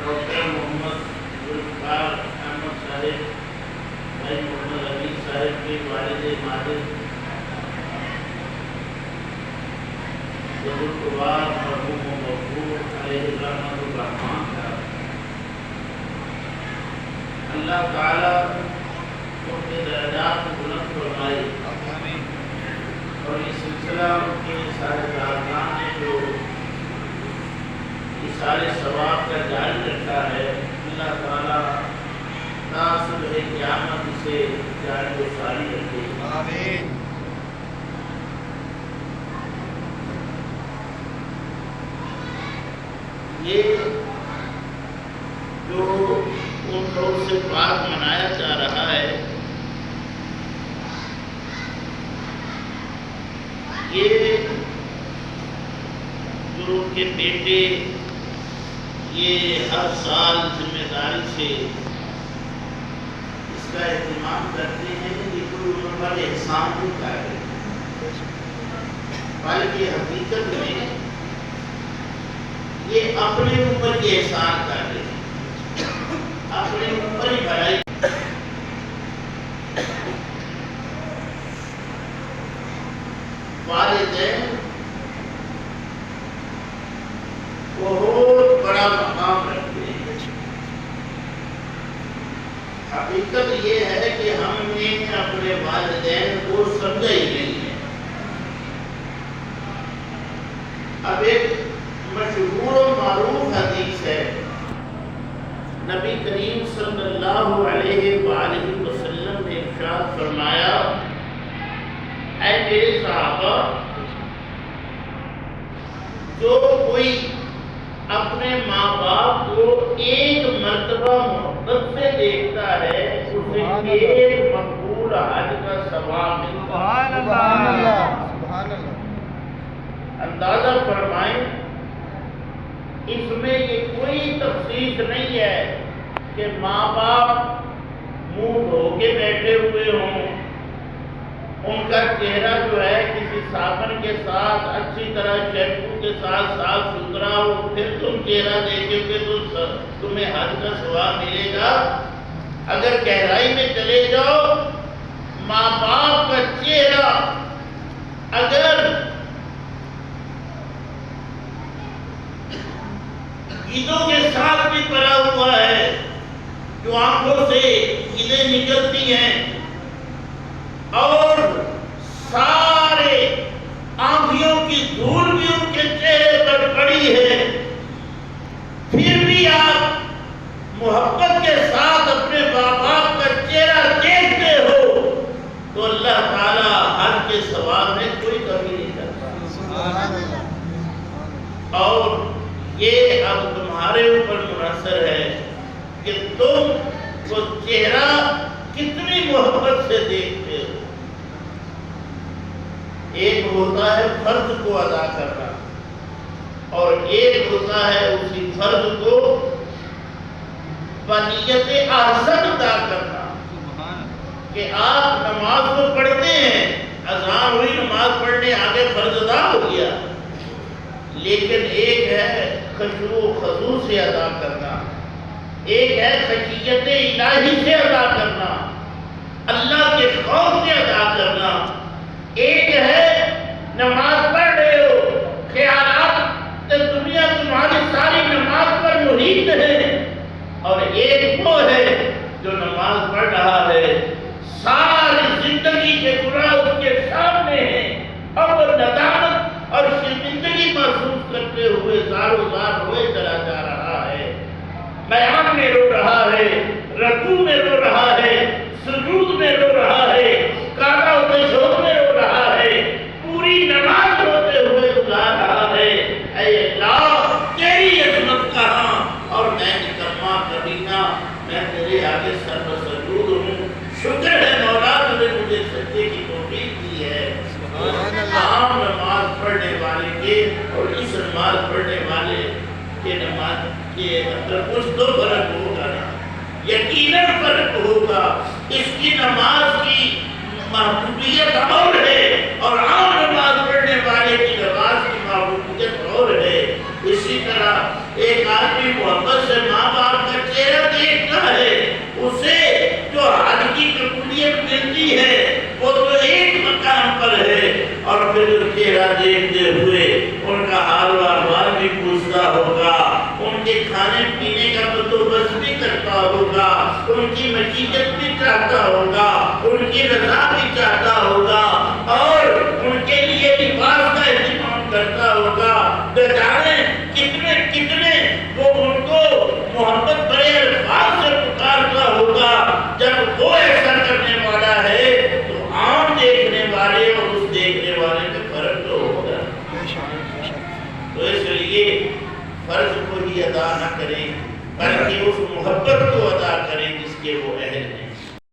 Doctor محمد ذوالفقار احمد صاحب بھائی محمد علی صاحب کے والد ماجد بزرگوار مرحوم و مغفور علیہ رحمۃ الرحمان کا اللہ تعالیٰ ان کے درجات کو بلند فرمائے اور یہ سلسلہ ان کے سارے کارکنان نے جو یہ سارے ثواب کا جاری رکھا ہے اللہ تعالیٰ تا صبح قیامت سے جاری و ساری رکھے آمین۔ یہ جو ان لوگ سے پاک منایا جا رہا ہے یہ جو ان کے بیٹے یہ ہر سال ذمہ داری سے اس کا اہتمام کرتے ہیں یہ کوئی ان پر احسان نہیں کر رہے بلکہ حقیقت میں یہ اپنے اوپر یہ احسان کر رہے ہیں اپنے اوپر ہی بھلائی والدین بہت بڑا مقام رکھتے ہیں حقیقت یہ ہے کہ ہم نے اپنے والدین کو سمجھا ہی نہیں ہے۔ اب ایک مشہور و معروف حدیث ہے نبی کریم صلی اللہ علیہ وآلہ وسلم نے ارشاد فرمایا اے میرے صحابہ جو کوئی اپنے ماں باپ کو ایک مرتبہ محبت سے دیکھتا ہے اسے ایک مقبول حج کا ثواب ملتا ہے۔ سبحان اللہ سبحان اللہ۔ اندازہ فرمائیں اس میں یہ کوئی تخصیص نہیں ہے کہ ماں باپ منہ دھو کے بیٹھے ہوئے ہوں ان کا چہرہ جو ہے کسی صابن کے ساتھ اچھی طرح شیمپو کے ساتھ صاف ستھرا ہو پھر تم چہرہ دیکھو گے تو تمہیں حج کا ثواب ملے گا۔ اگر گہرائی میں چلے جاؤ ماں باپ کا چہرہ اگر گیدوں کے ساتھ بھی بھرا ہوا ہے جو آنکھوں سے گیدیں نکلتی ہیں اور سارے آنکھوں کی دھول بھی ان کے چہرے پر پڑی ہے پھر بھی آپ محبت کے ساتھ اپنے ماں باپ کا چہرہ دیکھتے ہو تو اللہ تعالیٰ حج کے ثواب میں کوئی کمی نہیں کرتا۔ اور یہ اب تمہارے اوپر منحصر ہے کہ تم کو چہرہ کتنی محبت سے دیکھتے ہو۔ ایک ہوتا ہے فرض کو ادا کرنا اور ایک ہوتا ہے اسی فرض کو بنیت احسن ادا کرنا کہ آپ نماز کو پڑھتے ہیں اذان ہوئی نماز پڑھنے آگے فرض ادا ہو گیا لیکن ایک ہے خشوع و خضوع سے ادا کرنا ایک ہے خشیت الہی سے ادا کرنا اللہ کے خوف سے ادا کرنا ایک ہے نماز پڑھ رہے ہو خیالات دنیا تمہاری ساری نماز پر محیط ہے اور ایک وہ ہے جو نماز پڑھ رہا ہے ساری زندگی کے گناہ اس کے سامنے ہیں اور وہ ندامت اور شرمندگی محسوس کرتے ہوئے زارو زار ہوئے چلا جا رہا ہے بیان میں رو رہا ہے رکوع میں رو رہا ہے سجود میں رو رہا ہے قاعدہ و تشہد میں رو رہا ہے پوری نماز روتے ہوئے گزار رہا ہے اے اللہ تیری عظمت کہاں اور میں نکما کبینہ میں تیرے آگے سر بسجود ہوں شکر ہے مولا تجھے مجھے سجدے کی توفیق دی ہے عام نماز پڑھنے والے کے اور اس نماز پڑھنے والے کے نماز کے اندر کچھ تو فرق ہوگا نا یقیناً فرق ہوگا اس کی نماز کی محبوبیت اور ہے اور عام نماز پڑھنے والے کی نماز کی محبوبیت اور ہے اسی طرح کرا. ایک آدمی محبت سے ماں باپ کا چہرہ دیکھتا ہے, اسے جو حج کی قبولیت ملتی ہے وہ تو ایک مقام پر ہے, اور پھر چہرہ دیکھتے ہوئے ان کا حال و احوال بھی پوچھتا ہوگا, ان کے کھانے پینے کا بندوبست بھی کرتا ہوگا, ان کی مشیت بھی چاہتا ہوگا, ان کی رضا بھی چاہتا ہوگا, اور ان کے لیے لباس کا اہتمام کرتا ہوگا. بیچارے کتنے کتنے وہ ان کو محبت بڑے الفاظ سے پکارتا ہوگا. جب وہ ایسا کرنے والا ہے تو عام دیکھنے والے اور اس دیکھنے والے میں فرق تو ہوگا. تو اس لیے فرض کو ہی ادا نہ کریں بلکہ اس محبت کو ادا کریں جس کے وہ اہل ہیں.